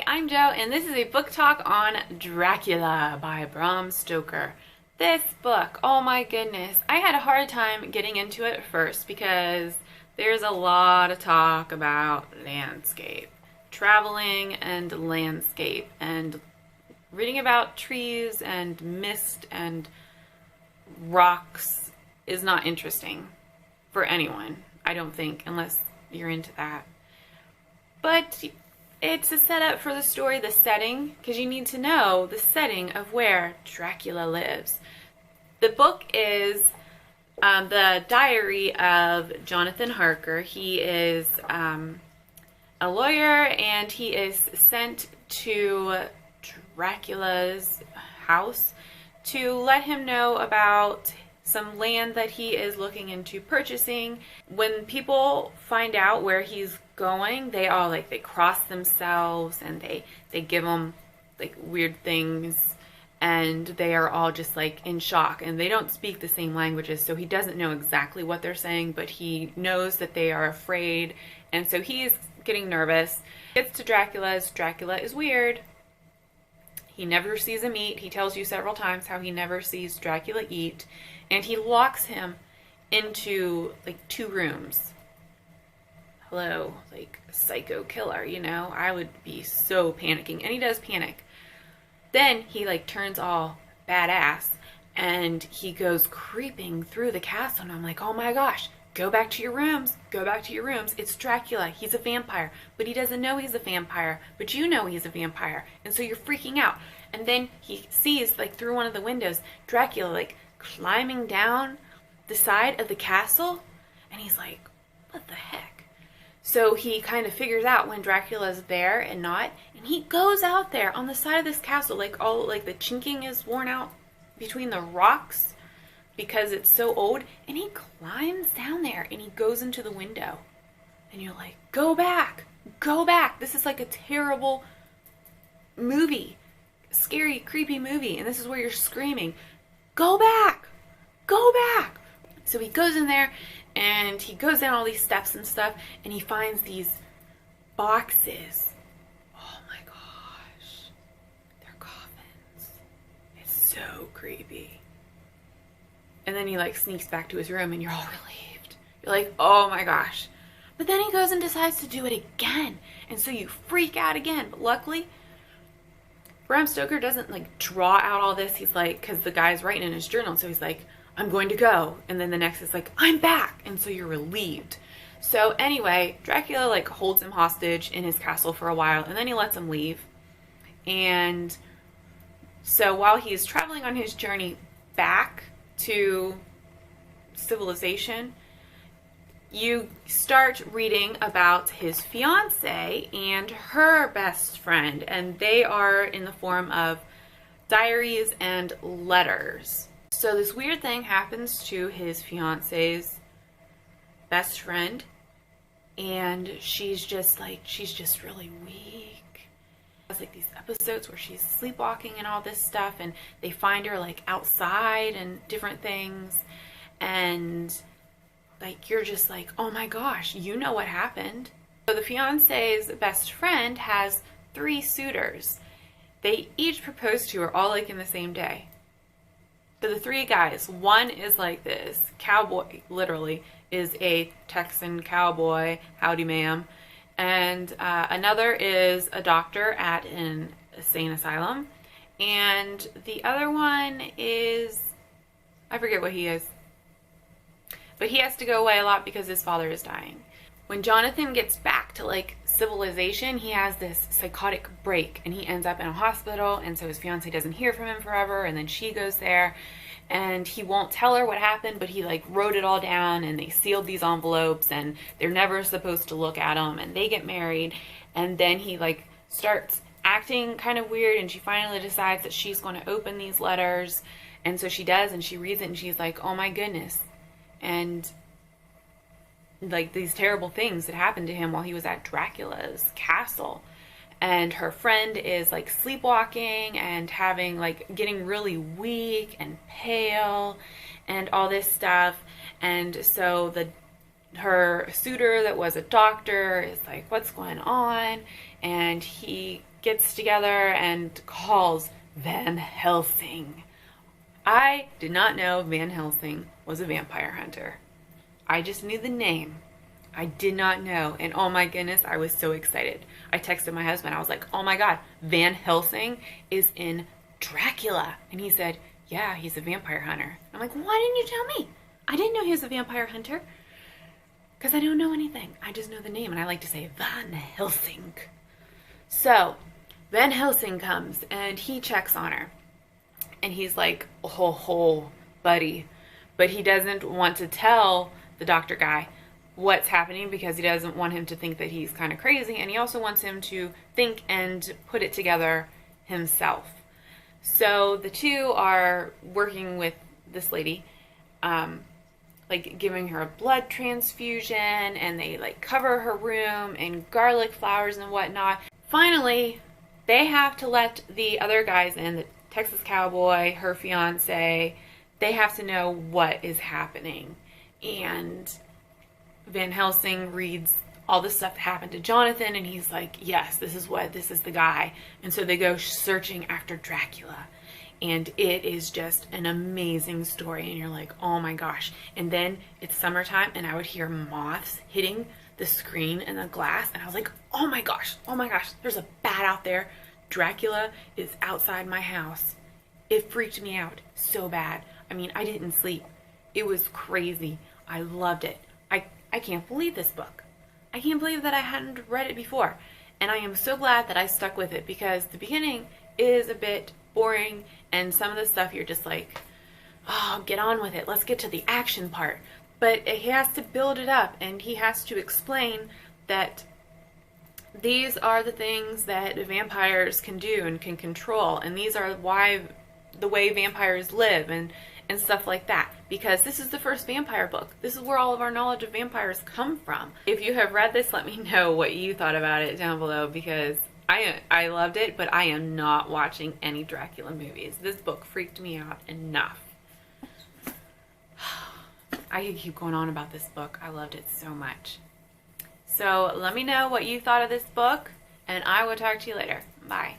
Hi, I'm Joe, and this is a book talk on Dracula by Bram Stoker. This book, oh my goodness, I had a hard time getting into it at first because there's a lot of talk about landscape, traveling and landscape, and reading about trees and mist and rocks is not interesting for anyone, I don't think, unless you're into that. But it's a setup for the story, the setting, because you need to know the setting of where Dracula lives. The book is the diary of Jonathan Harker. He is a lawyer, and he is sent to Dracula's house to let him know about some land that he is looking into purchasing. When people find out where he's going, they all they cross themselves, and they give him weird things, and they are all just in shock, and they don't speak the same languages, so he doesn't know exactly what they're saying, but he knows that they are afraid, and so he's getting nervous. Gets to Dracula's. Dracula is weird. He never sees him eat. He tells you several times how he never sees Dracula eat, and he locks him into two rooms. Hello, psycho killer, you know? I would be so panicking, and he does panic. Then he turns all badass, and he goes creeping through the castle, and I'm like, oh my gosh, go back to your rooms, go back to your rooms. It's Dracula. He's a vampire, but he doesn't know he's a vampire, but you know he's a vampire, and so you're freaking out. And then he sees through one of the windows Dracula climbing down the side of the castle, and he's like, what the heck? So he kind of figures out when Dracula's there and not, and he goes out there on the side of this castle, all the chinking is worn out between the rocks because it's so old, and he climbs down there and he goes into the window, and you're like, go back, go back. This is a terrible movie, scary, creepy movie, and this is where you're screaming, go back, go back. So he goes in there, and he goes down all these steps and stuff, and he finds these boxes. Oh my gosh, they're coffins. It's so creepy. And then he sneaks back to his room, and you're all relieved. You're like, oh my gosh. But then he goes and decides to do it again, and so you freak out again. But luckily, Bram Stoker doesn't draw out all this. He's because the guy's writing in his journal, so he's like, I'm going to go. And then the next is I'm back. And so you're relieved. So anyway, Dracula holds him hostage in his castle for a while, and then he lets him leave. And so while he's traveling on his journey back to civilization, you start reading about his fiance and her best friend, and they are in the form of diaries and letters. So this weird thing happens to his fiance's best friend, and she's just really weak. There's these episodes where she's sleepwalking and all this stuff, and they find her outside and different things, and you're just oh my gosh, you know what happened. So the fiance's best friend has 3 suitors. They each propose to her all in the same day. So the 3 guys, one is this cowboy, literally, is a Texan cowboy, howdy ma'am, and another is a doctor at an insane asylum, and the other one is, I forget what he is, but he has to go away a lot because his father is dying. When Jonathan gets back to civilization, he has this psychotic break, and he ends up in a hospital, and so his fiance doesn't hear from him forever, and then she goes there, and he won't tell her what happened, but he wrote it all down, and they sealed these envelopes, and they're never supposed to look at them, and they get married, and then he starts acting kind of weird, and she finally decides that she's going to open these letters, and so she does, and she reads it, and she's like, oh my goodness. And these terrible things that happened to him while he was at Dracula's castle, and her friend is sleepwalking and having getting really weak and pale and all this stuff, and so her suitor that was a doctor is what's going on, and he gets together and calls Van Helsing. I did not know Van Helsing was a vampire hunter. I just knew the name. I did not know, and oh my goodness, I was so excited. I texted my husband. I was like, oh my God, Van Helsing is in Dracula. And he said, yeah, he's a vampire hunter. I'm like, why didn't you tell me? I didn't know he was a vampire hunter. Because I don't know anything. I just know the name, and I like to say Van Helsing. So, Van Helsing comes, and he checks on her. And he's like, oh, buddy. But he doesn't want to tell the doctor guy what's happening because he doesn't want him to think that he's kind of crazy, and he also wants him to think and put it together himself. So the two are working with this lady, like giving her a blood transfusion, and they like cover her room in garlic flowers and whatnot. Finally, they have to let the other guys in, the Texas cowboy, her fiance. They have to know what is happening. And Van Helsing reads all the stuff that happened to Jonathan, and he's like, yes, this is the guy. And so they go searching after Dracula, and it is just an amazing story, and you're like, oh my gosh. And then it's summertime, and I would hear moths hitting the screen and the glass, and I was like, oh my gosh, there's a bat out there. Dracula is outside my house. It freaked me out so bad. I mean, I didn't sleep. It was crazy. I loved it. I can't believe this book. I can't believe that I hadn't read it before. And I am so glad that I stuck with it, because the beginning is a bit boring, and some of the stuff you're just like, oh, get on with it. Let's get to the action part. But he has to build it up, and he has to explain that these are the things that vampires can do and can control, and these are the way vampires live, and stuff like that, because this is the first vampire book. This is where all of our knowledge of vampires come from. If you have read this, let me know what you thought about it down below, because I loved it, but I am not watching any Dracula movies. This book freaked me out enough. I could keep going on about this book. I loved it so much. So let me know what you thought of this book, and I will talk to you later. Bye.